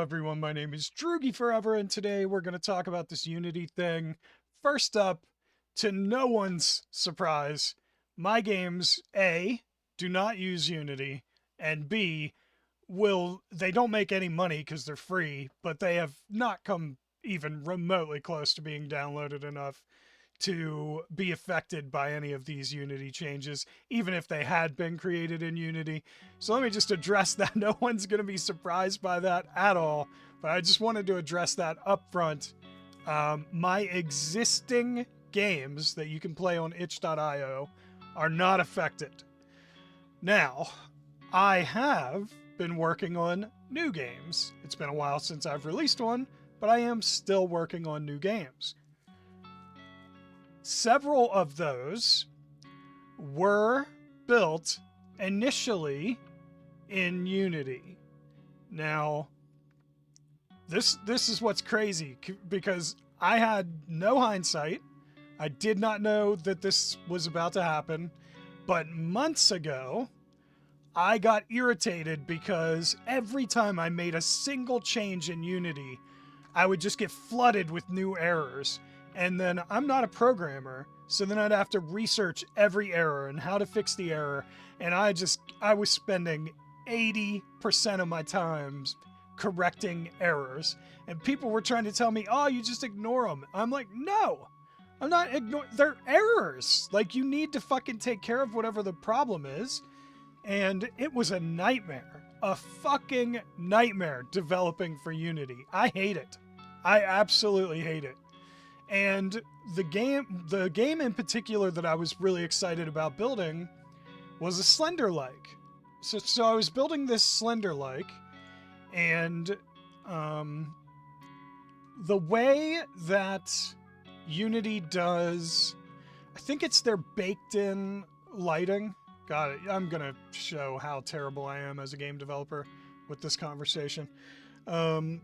everyone? My name is Droogie Forever, and today we're going to talk about this Unity thing. First up, to no one's surprise, my games, A, do not use Unity, and B, they don't make any money because they're free, but they have not come even remotely close to being downloaded enough to be affected by any of these Unity changes, even if they had been created in Unity. So let me just address that. No one's going to be surprised by that at all, but I just wanted to address that up front. My existing games that you can play on itch.io are not affected. Now, I have been working on new games. It's been a while since I've released one, but I am still working on new games. Several of those were built initially in Unity. Now, this is what's crazy because I had no hindsight. I did not know that this was about to happen, but months ago, I got irritated because every time I made a single change in Unity, I would just get flooded with new errors. And then I'm not a programmer, so then I'd have to research every error and how to fix the error. And I was spending 80% of my time correcting errors. And people were trying to tell me, oh, you just ignore them. I'm like, no, I'm not ignoring. They're errors. Like, you need to fucking take care of whatever the problem is. And it was a nightmare. A fucking nightmare developing for Unity. I hate it. I absolutely hate it. And the game in particular that I was really excited about building was a Slender-like. So I was building this Slender-like, and the way that Unity does, I think it's their baked-in lighting. Got it. I'm gonna show how terrible I am as a game developer with this conversation. I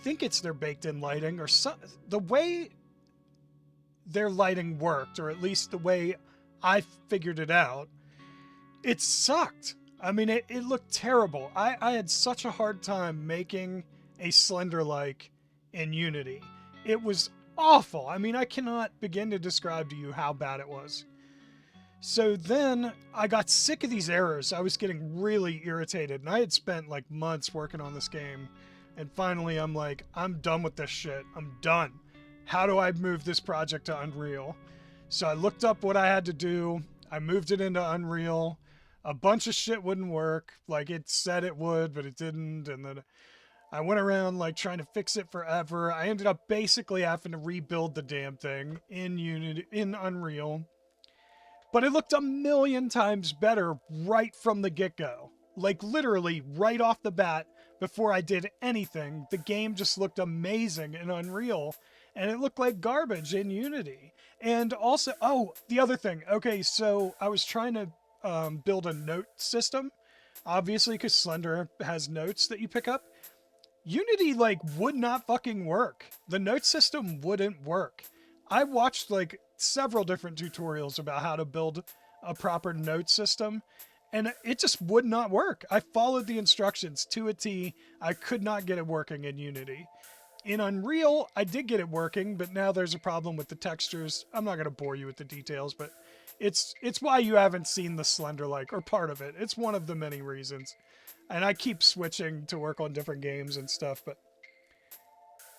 think it's their baked-in lighting, or the way their lighting worked, or at least the way I figured it out, it sucked. I mean, it looked terrible. I had such a hard time making a Slender-like in Unity. It was awful. I mean, I cannot begin to describe to you how bad it was. So then I got sick of these errors. I was getting really irritated, and I had spent like months working on this game. And finally, I'm like, I'm done with this shit. I'm done. How do I move this project to Unreal? So I looked up what I had to do. I moved it into Unreal. A bunch of shit wouldn't work. Like, it said it would, but it didn't. And then I went around like trying to fix it forever. I ended up basically having to rebuild the damn thing in Unreal. But it looked a million times better right from the get-go. Like, literally right off the bat, before I did anything, the game just looked amazing in Unreal, and it looked like garbage in Unity. And also, oh, the other thing. Okay, so I was trying to build a note system, obviously, because Slender has notes that you pick up. Unity, like, would not fucking work. The note system wouldn't work. I watched, like, several different tutorials about how to build a proper note system, and it just would not work. I followed the instructions to a T. I could not get it working in Unity. In Unreal, I did get it working, but now there's a problem with the textures. I'm not going to bore you with the details, but it's why you haven't seen the Slender-like, or part of it. It's one of the many reasons. And I keep switching to work on different games and stuff, but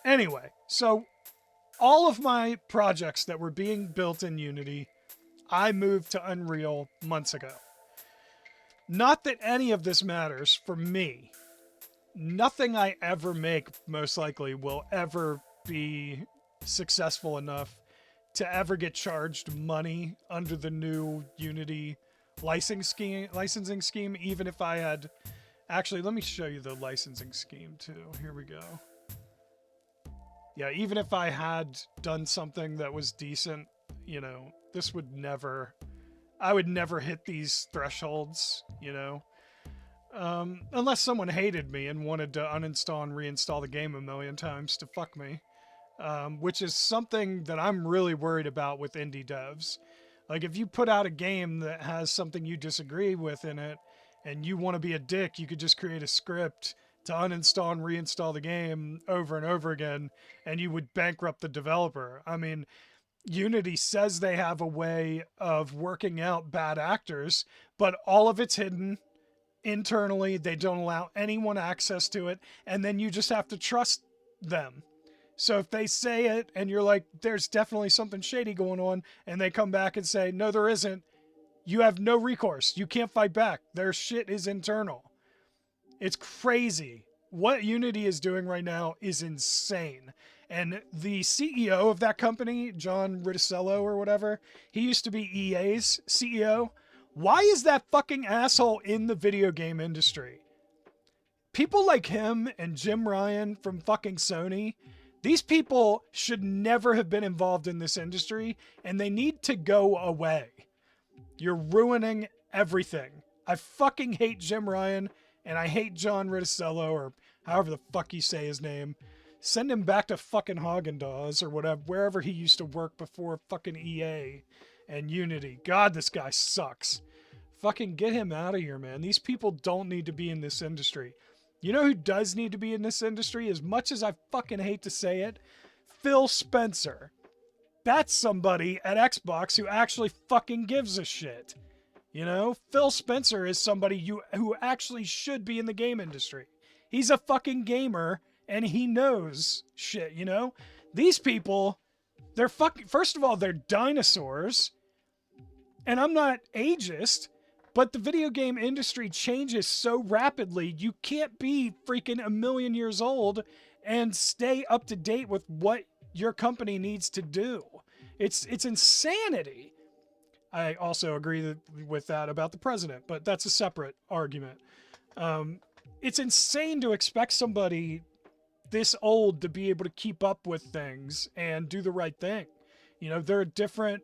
anyway, so all of my projects that were being built in Unity, I moved to Unreal months ago. Not that any of this matters for me. Nothing I ever make, most likely, will ever be successful enough to ever get charged money under the new Unity licensing scheme, even if I had... Actually, let me show you the licensing scheme, too. Here we go. Yeah, even if I had done something that was decent, you know, this would never... I would never hit these thresholds, you know? Unless someone hated me and wanted to uninstall and reinstall the game a million times to fuck me. Which is something that I'm really worried about with indie devs. Like, if you put out a game that has something you disagree with in it, and you want to be a dick, you could just create a script to uninstall and reinstall the game over and over again, and you would bankrupt the developer. I mean, Unity says they have a way of working out bad actors, but all of it's hidden internally. They don't allow anyone access to it, and then you just have to trust them. So if they say it and you're like, there's definitely something shady going on, and they come back and say, no, there isn't, you have no recourse. You can't fight back. Their shit is internal. It's crazy. What Unity is doing right now is insane. And the CEO of that company, John Riticello or whatever, he used to be EA's CEO. Why is that fucking asshole in the video game industry? People like him and Jim Ryan from fucking Sony, these people should never have been involved in this industry, and they need to go away. You're ruining everything. I fucking hate Jim Ryan, and I hate John Riticello, or however the fuck you say his name. Send him back to fucking Haagen-Dazs or whatever, wherever he used to work before fucking EA and Unity. God, this guy sucks. Fucking get him out of here, man. These people don't need to be in this industry. You know who does need to be in this industry? As much as I fucking hate to say it, Phil Spencer. That's somebody at Xbox who actually fucking gives a shit. You know, Phil Spencer is somebody who actually should be in the game industry. He's a fucking gamer and he knows shit, you know? These people, they're fucking, first of all, they're dinosaurs. And I'm not ageist, but the video game industry changes so rapidly, you can't be freaking a million years old and stay up to date with what your company needs to do. It's insanity. I also agree with that about the president, but that's a separate argument. It's insane to expect somebody this old to be able to keep up with things and do the right thing. You know, they're different.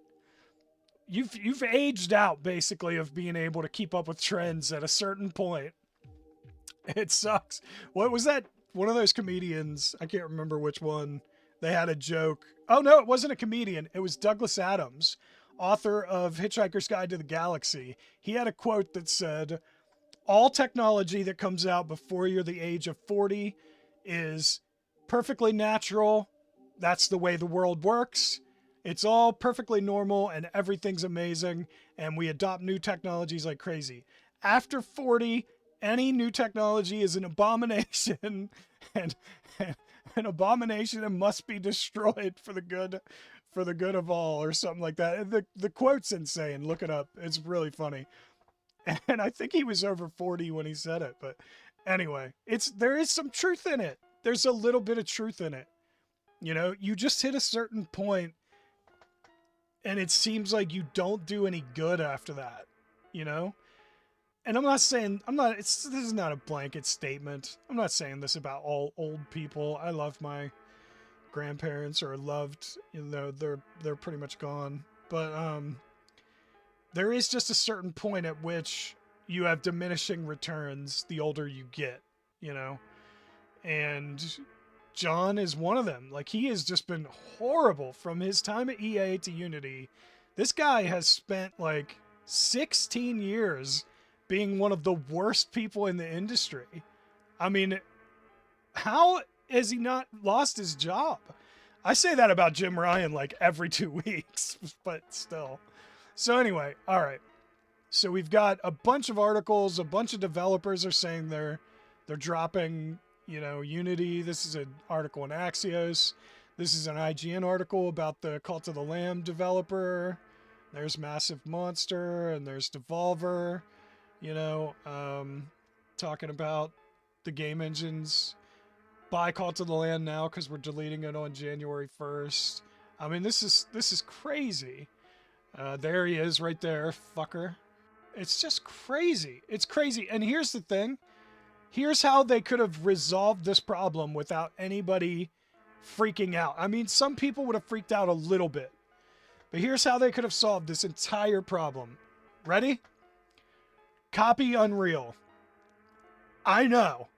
You've aged out basically of being able to keep up with trends at a certain point. It sucks. What was that? One of those comedians, I can't remember which one, they had a joke. Oh no, it wasn't a comedian. It was Douglas Adams, author of Hitchhiker's Guide to the Galaxy. He had a quote that said, all technology that comes out before you're the age of 40 is perfectly natural. That's the way the world works. It's all perfectly normal and everything's amazing. And we adopt new technologies like crazy. After 40, any new technology is an abomination and an abomination and must be destroyed for the good of all, or something like that. The quote's insane. Look it up. It's really funny. And I think he was over 40 when he said it, but anyway, there is some truth in it. There's a little bit of truth in it. You know, you just hit a certain point and it seems like you don't do any good after that, you know? And this is not a blanket statement. I'm not saying this about all old people. I love my grandparents, or loved, you know, they're pretty much gone. But there is just a certain point at which you have diminishing returns the older you get, you know? And John is one of them. Like, he has just been horrible from his time at EA to Unity. This guy has spent like 16 years being one of the worst people in the industry. I mean, how has he not lost his job? I say that about Jim Ryan like every 2 weeks, but still. So anyway, all right. So we've got a bunch of articles. A bunch of developers are saying they're dropping, you know, Unity. This is an article in Axios. This is an IGN article about the Cult of the Lamb developer. There's Massive Monster, and there's Devolver, you know, talking about the game engines. Buy Cult of the Lamb now because we're deleting it on January 1st. I mean, this is crazy. There he is right there, fucker. It's just crazy. It's crazy. And here's the thing. Here's how they could have resolved this problem without anybody freaking out. I mean, some people would have freaked out a little bit. But here's how they could have solved this entire problem. Ready? Copy Unreal. I know.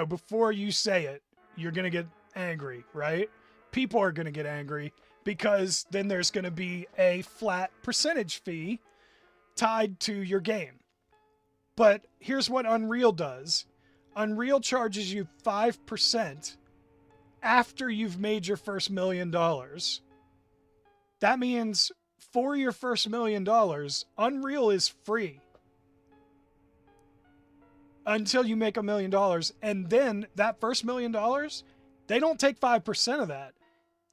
Before you say it, you're going to get angry, right? People are going to get angry because then there's going to be a flat percentage fee tied to your game. But here's what Unreal does. Unreal charges you 5% after you've made your first $1 million. That means for your first $1 million, Unreal is free until you make $1 million. And then that first $1 million, they don't take 5% of that.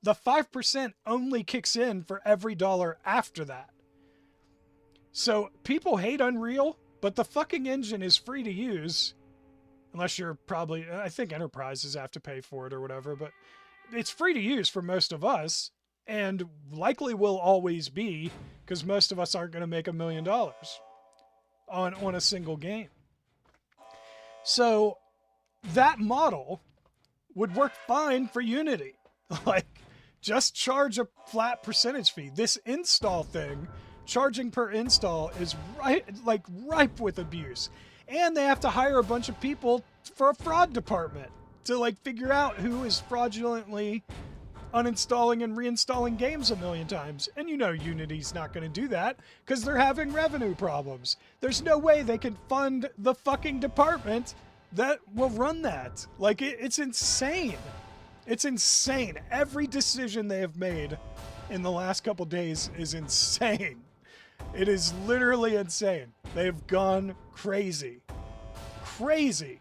The 5% only kicks in for every dollar after that. So people hate Unreal, but the fucking engine is free to use. Unless you're probably, I think enterprises have to pay for it or whatever, but it's free to use for most of us, and likely will always be, because most of us aren't going to make $1 million on a single game. So that model would work fine for Unity. Like, just charge a flat percentage fee. This install thing, charging per install, is ripe with abuse. And they have to hire a bunch of people for a fraud department to like figure out who is fraudulently uninstalling and reinstalling games 1 million times. And you know Unity's not going to do that because they're having revenue problems. There's no way they can fund the fucking department that will run that. Like, it's insane. It's insane. Every decision they have made in the last couple days is insane. It is literally insane. They have gone crazy. Crazy.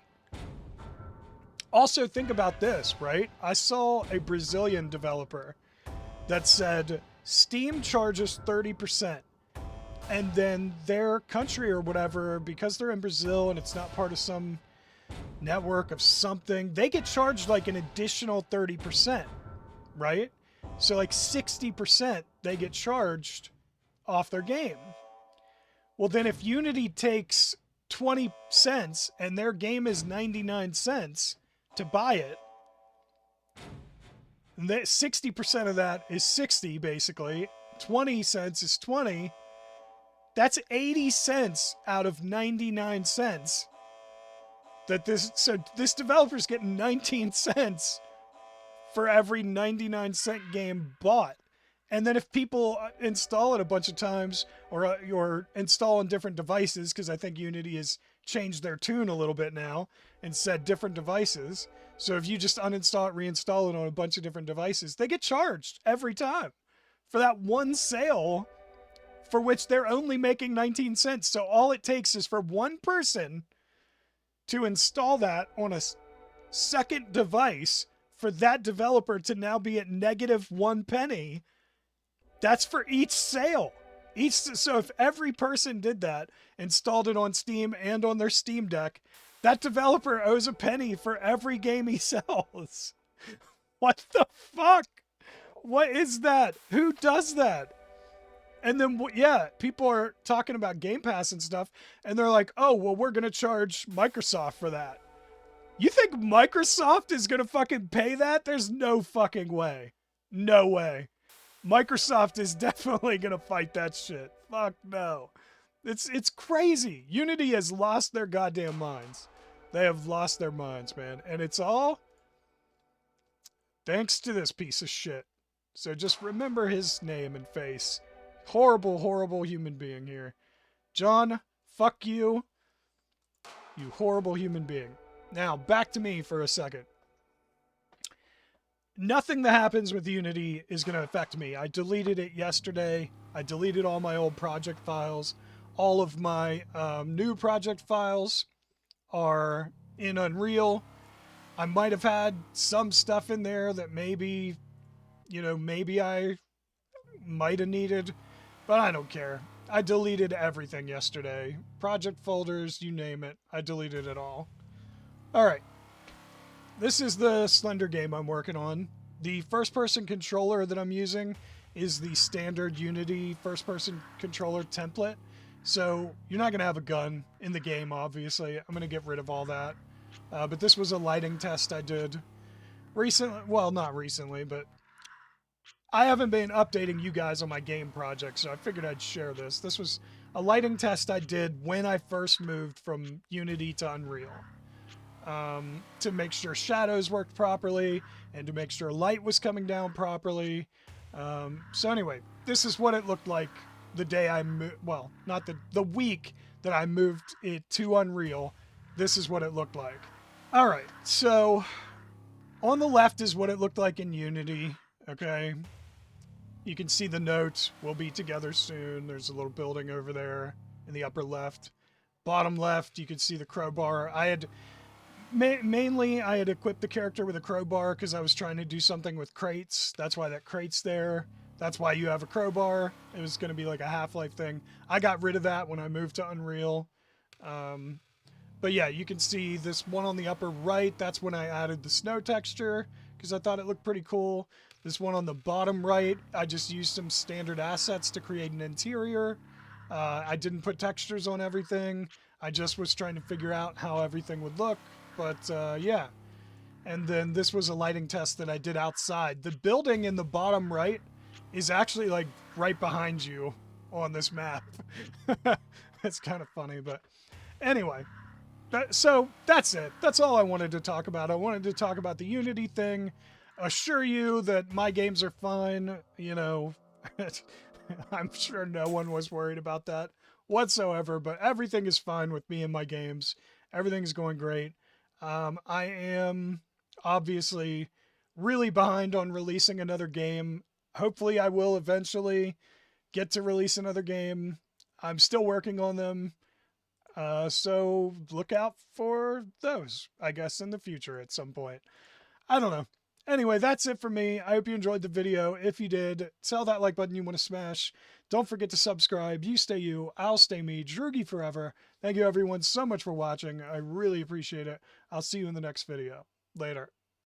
Also, think about this, right? I saw a Brazilian developer that said Steam charges 30%. And then their country or whatever, because they're in Brazil and it's not part of some network of something, they get charged like an additional 30%, right? So like 60% they get charged off their game. Well, then if Unity takes 20 cents and their game is 99 cents to buy it, and 60% of that is 60 basically, 20 cents is 20, that's 80 cents out of 99 cents. So this developer's getting 19 cents for every 99-cent game bought. And then if people install it a bunch of times or install on different devices, because I think Unity has changed their tune a little bit now and said different devices. So if you just uninstall it, reinstall it on a bunch of different devices, they get charged every time for that one sale for which they're only making 19 cents. So all it takes is for one person to install that on a second device for that developer to now be at -1 penny. That's for each sale. So if every person did that, installed it on Steam and on their Steam Deck, that developer owes a penny for every game he sells. What the fuck? What is that? Who does that? And then, yeah, people are talking about Game Pass and stuff, and they're like, oh, well, we're going to charge Microsoft for that. You think Microsoft is going to fucking pay that? There's no fucking way. No way. Microsoft is definitely going to fight that shit. Fuck no. It's crazy. Unity has lost their goddamn minds. They have lost their minds, man. And it's all thanks to this piece of shit. So just remember his name and face. Horrible, horrible human being here. John, fuck you. You horrible human being. Now, back to me for a second. Nothing that happens with Unity is going to affect me. I deleted it yesterday. I deleted all my old project files. All of my new project files are in Unreal. I might have had some stuff in there that maybe, maybe I might have needed, but I don't care. I deleted everything yesterday. Project folders, you name it. I deleted it all. All right. This is the Slender game I'm working on. The first-person controller that I'm using is the standard Unity first-person controller template. So you're not going to have a gun in the game, obviously. I'm going to get rid of all that. But this was a lighting test I did recently. Well, not recently, but I haven't been updating you guys on my game project, so I figured I'd share this. This was a lighting test I did when I first moved from Unity to Unreal. To make sure shadows worked properly and to make sure light was coming down properly. So anyway, this is what it looked like the day I moved. Well, not the week that I moved it to Unreal. This is what it looked like. All right, so on the left is what it looked like in Unity. Okay, you can see the note, "We'll be together soon." There's a little building over there in the upper left. Bottom left, you can see the crowbar. I had mainly I had equipped the character with a crowbar because I was trying to do something with crates. That's why that crate's there. That's why you have a crowbar. It was going to be like a Half-Life thing. I got rid of that when I moved to Unreal. Um, but yeah, you can see this one on the upper right. That's when I added the snow texture because I thought it looked pretty cool. This one on the bottom right, I just used some standard assets to create an interior. I didn't put textures on everything. I just was trying to figure out how everything would look. But yeah. And then this was a lighting test that I did outside. The building in the bottom right is actually like right behind you on this map. It's kind of funny, but anyway. So that's it. That's all I wanted to talk about. I wanted to talk about the Unity thing. Assure you that my games are fine. You know, I'm sure no one was worried about that whatsoever, but everything is fine with me and my games. Everything's going great. I am obviously really behind on releasing another game. Hopefully, I will eventually get to release another game. I'm still working on them. So look out for those, I guess, in the future at some point. I don't know. Anyway, that's it for me. I hope you enjoyed the video. If you did, tell that like button you want to smash. Don't forget to subscribe. You stay you, I'll stay me, Drugi forever. Thank you everyone so much for watching. I really appreciate it. I'll see you in the next video. Later.